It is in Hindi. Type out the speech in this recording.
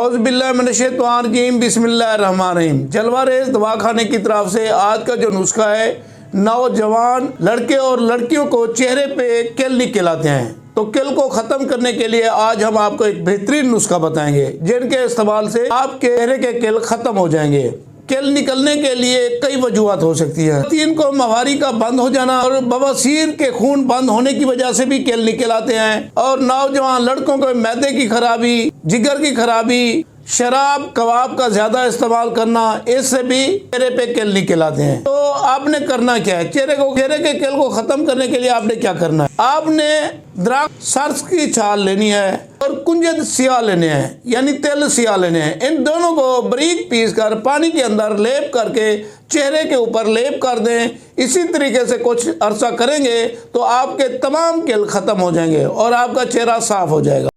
औज़ुबिल्लाहिमिनश्शैतानिर्रजीम बिस्मिल्लाहिर्रहमानिर्रहीम। जलवा रेज़ दवाखाने की तरफ से आज का जो नुस्खा है, नौजवान लड़के और लड़कियों को चेहरे पे किल निकल आते हैं, तो किल को ख़त्म करने के लिए आज हम आपको एक बेहतरीन नुस्खा बताएंगे जिनके इस्तेमाल से आपके चेहरे के किल ख़त्म हो जाएंगे। किल निकलने के लिए कई वजूहत हो सकती है। तीन को मवारी का बंद हो जाना और बवासीर के खून बंद होने की वजह से भी किल निकल आते हैं, और नौजवान लड़कों को मैदे की खराबी, जिगर की खराबी, शराब कबाब का ज्यादा इस्तेमाल करना, इससे भी चेहरे पे किल निकल आते हैं। तो आपने करना क्या है? चेहरे के किल को खत्म करने के लिए आपने क्या करना है? आपने द्राक्ष सरस की छाल लेनी है और कुंजद सिया लेने हैं, यानी तिल सिया लेने हैं। इन दोनों को बारीक पीस कर पानी के अंदर लेप करके चेहरे के ऊपर लेप कर दें। इसी तरीके से कुछ अरसा करेंगे तो आपके तमाम किल खत्म हो जाएंगे और आपका चेहरा साफ हो जाएगा।